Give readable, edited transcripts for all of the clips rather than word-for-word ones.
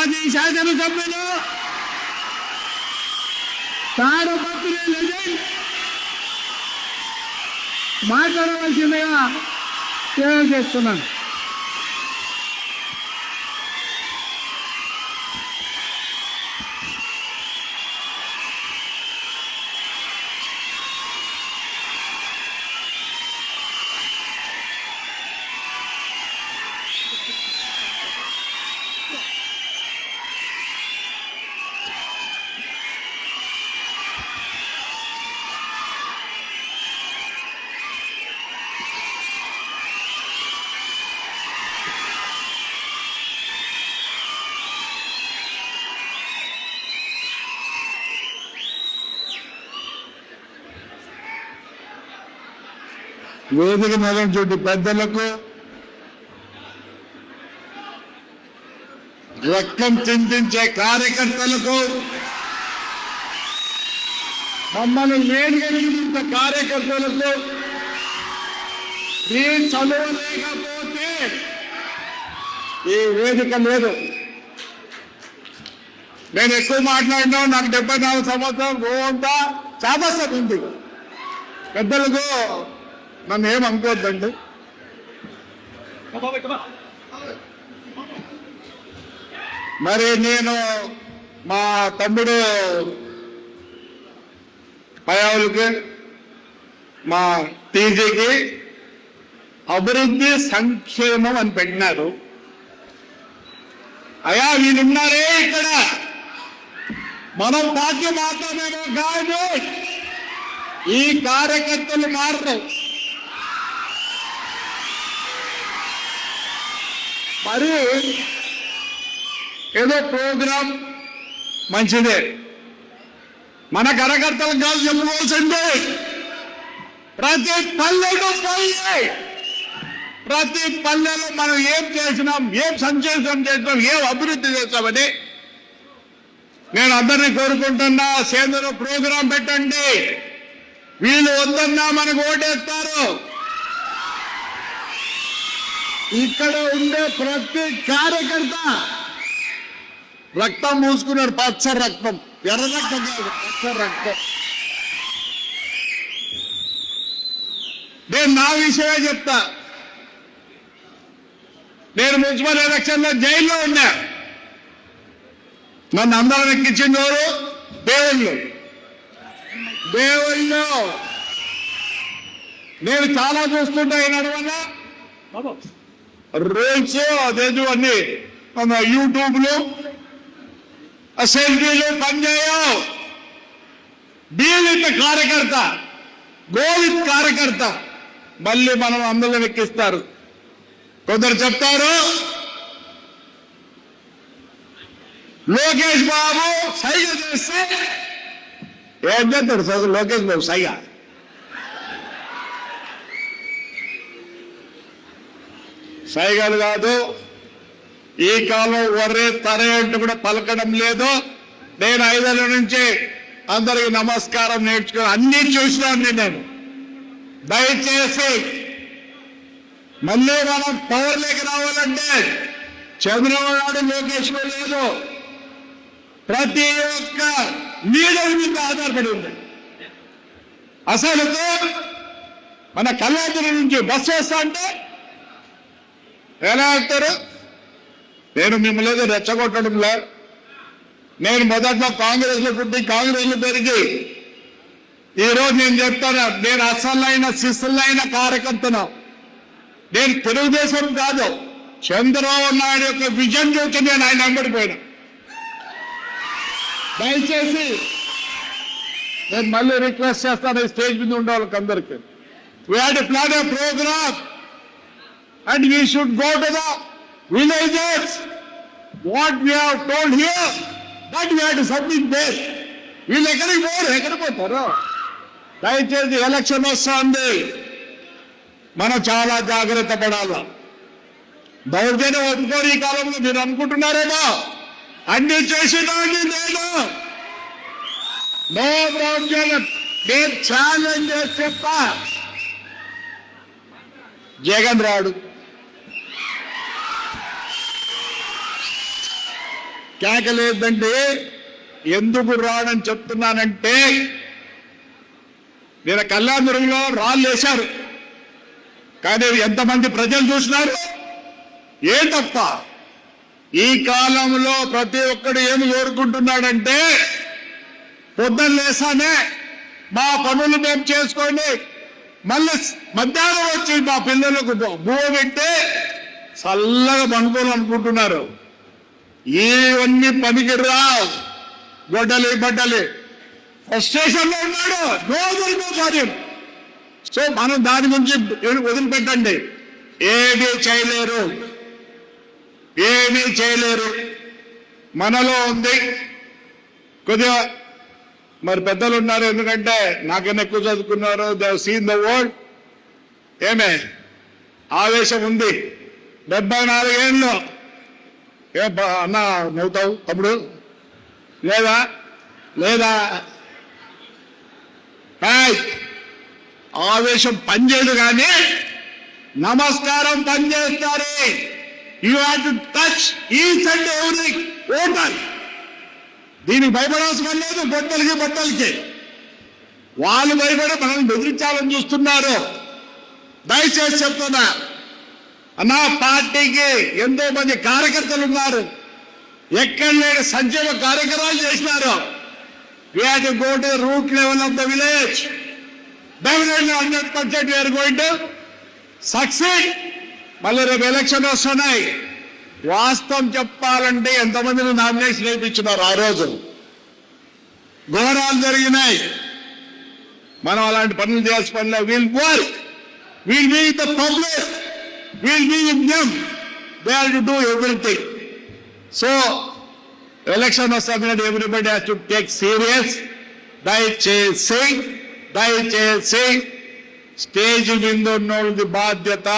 మాజీ శాసనసభ్యులు తాడపత్రి లెజెండ్ మాట్లాడవలసిందిగా తెలియజేస్తున్నాను. వేదిక మీద చూటి పెద్దలకు, రక్తం చింతించే కార్యకర్తలకు, మమ్మల్ని వేడిగలిగినంత కార్యకర్తలకు, ఈ చదవలేకపోతే ఈ వేదిక లేదు. నేను ఎక్కువ మాట్లాడినా, నాకు 74 సంవత్సరం రోజంతా చాదస్తు ఉంది. పెద్దలకు నన్ను ఏమనుకోవద్దండి. మరి నేను మా తమ్ముడు పయావులకి, మా టీజీకి అభివృద్ధి సంక్షేమం అని పెట్టినారు. అయ్యా వీళ్ళున్నారే ఇక్కడ, మనం పార్టీ మాత్రమేమో కాదు, ఈ కార్యకర్తలు మారరు. మరి ఏదో ప్రోగ్రాం మంచిదే, మన కార్యకర్తలకు కాదు చెప్పుకోవాల్సింది. ప్రతి పల్లెకు పోయి, ప్రతి పల్లెలో మనం ఏం చేసినాం, ఏం సంక్షేమం చేసినాం, ఏం అభివృద్ధి చేస్తామని నేను అందరినీ కోరుకుంటున్నా. సేంద్ర ప్రోగ్రాం పెట్టండి. వీళ్ళు వద్దన్నా మనకు ఓటేస్తారు. ఇక్కడ ఉండే ప్రతి కార్యకర్త రక్తం మూసుకున్నాడు. పచ్చ రక్తం, ఎర్ర రక్తం కాదు, పచ్చ రక్తం. నేను నా విషయమే చెప్తా. నేను మున్సిపల్ ఎలక్షన్ లో జైల్లో ఉన్నా. నన్ను అందరం ఎక్కించింది ఎవరు? దేవుళ్ళు. దేవుళ్ళు నేను చాలా చూస్తుంటా. ఈనాడు వల్ల రీల్స్ అదేదో అన్ని మన యూట్యూబ్లో సెల్ఫీలు పనిచేయవు. బీవిత్ కార్యకర్త, గోవిత్ కార్యకర్త మళ్ళీ మనం అందరూ ఎక్కిస్తారు. కొందరు చెప్తారు లోకేష్ బాబు సైగ చేస్తే ఏం చేస్తాడు సార్ లోకేష్ బాబు సైగ? సైగలు కాదు. ఈ కాలం వర్రే తరే అంటూ కూడా పలకడం లేదు. నేను 5 ఏళ్ళ నుంచి అందరికి నమస్కారం నేర్చుకుని అన్ని చూసినాను. నేను దయచేసి మళ్ళీ మనం పవర్లోకి రావాలంటే చంద్రబాబు నాయుడు, లోకేష్ లేదు, ప్రతి ఒక్క లీడర్ మీద ఆధారపడి ఉంది. అసలు మన కళ్యాణ నుంచి బస్సు వస్తా అంటే ఎలా వెళ్తారు? నేను మిమ్మల్ని రెచ్చగొట్టడం లేదు. నేను మొదట్లో కాంగ్రెస్ లో పుట్టి కాంగ్రెస్ లో పెరిగి ఈరోజు నేను చెప్తాను, నేను అసలైన శిశులైన కార్యకర్తను. నేను తెలుగుదేశం కాదు, చంద్రబాబు నాయుడు యొక్క విజన్ చూసి నేను ఆయన వెంబడిపోయినా. దయచేసి నేను మళ్ళీ రిక్వెస్ట్ చేస్తాను, స్టేజ్ మీద ఉండే వాళ్ళకి అందరికీ. We had to plan a programme and we should go to the villages. What we have told here, that we have to submit there. వీళ్ళు ఎక్కడికి పోతారు? దయచేసి ఎలక్షన్ వస్తుంది, మనం చాలా జాగ్రత్త పడాలి. దౌర్జన్యం ఒప్పుకోరు ఈ కాలంలో. మీరు అనుకుంటున్నారేమో అన్ని చేసినాన్ని నేను నో దౌర్జన్యం. నేను ఛాలెంజ్ చేసి చెప్పా, జగన్ రాడు, కేకలేదంటే ఎందుకు రాడని చెప్తున్నానంటే, నేను కళ్యాణదుర్గంలో రాళ్ళు వేశారు, కానీ ఎంతమంది ప్రజలు చూసినారు? ఏ తప్ప ఈ కాలంలో ప్రతి ఒక్కడు ఏమి కోరుకుంటున్నాడంటే, పొద్దున్న లేసానే మా పనులు మేము చేసుకొని మళ్ళీ మధ్యాహ్నం వచ్చి మా పిల్లలకు బువ్వ పెట్టి చల్లగా పండుకోవాలనుకుంటున్నారు. ఇవన్నీ పనికి రావు. గొడ్డలి బడ్డలి ఫ్రస్ట్రేషన్ లో ఉన్నాడు, నో కార్యం. సో మనం దాని గురించి వదిలిపెట్టండి. ఏమీ చేయలేరు, ఏమీ చేయలేరు. మనలో ఉంది కొద్దిగా, మరి పెద్దలు ఉన్నారు, ఎందుకంటే నాకన్నా ఎక్కువ చదువుకున్నారు, they have seen the world. ఏమే ఆవేశం ఉంది. 74 ఏళ్ళు ఏ అన్న నవ్వుతావు తమ్ముడు? లేదా లేదా ఆవేశం పనిచేయదు, కానీ నమస్కారం పనిచేస్తారు. You have to touch each and every voter. దీనికి భయపడాల్సిన లేదు. బట్టలకి వాళ్ళు భయపడి మనల్ని బెదిరించాలని చూస్తున్నారు. దయచేసి చెప్తున్నా, అన్నా పార్టీకి ఎంతో మంది కార్యకర్తలు ఉన్నారు, ఎక్కడ లేని సంక్షేమ కార్యక్రమాలు చేసినారు. We have to go to the root level of the village. Definitely 100% we are going to succeed. మళ్ళీ రేపు ఎలక్షన్ వస్తున్నాయి. వాస్తవం చెప్పాలంటే ఎంతమందిని నామినేషన్ వేయించున్నారు? ఆ రోజు ఘోరాలు జరిగినాయి. మనం అలాంటి పనులు చేయాల్సిన పనిలో will work, will be the public, will be with them. They have to do everything. So election వస్తుంది, everybody has to take serious. దయచేసి స్టేజ్ మీద ఉన్నోళ్ళది బాధ్యత.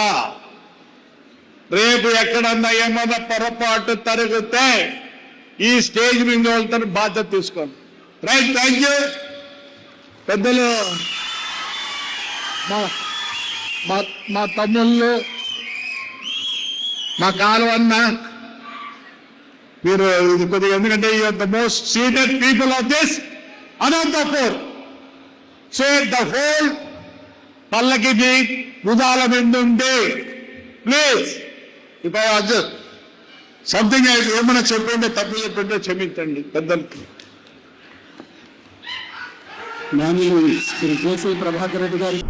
రేపు ఎక్కడన్నా ఏమన్నా పొరపాటు తరిగితే ఈ స్టేజ్ మీద వాళ్ళతో బాధ్యత తీసుకోండి. Right, thank you. పెద్దలు, మా తమ్ముళ్ళు, మా కాలువన్న, మీరు ఇది కొద్దిగా, ఎందుకంటే you are the most senior people of this Anantapur. So the whole పల్లకి భుజాల మీద ఉండి please if I adjust something ఏమైనా చెప్పింటే తప్పు చెప్పింటే క్షమించండి పెద్దలకి. జ్ఞానులు శ్రీ కేసీ ప్రభాకర్ రెడ్డి గారు.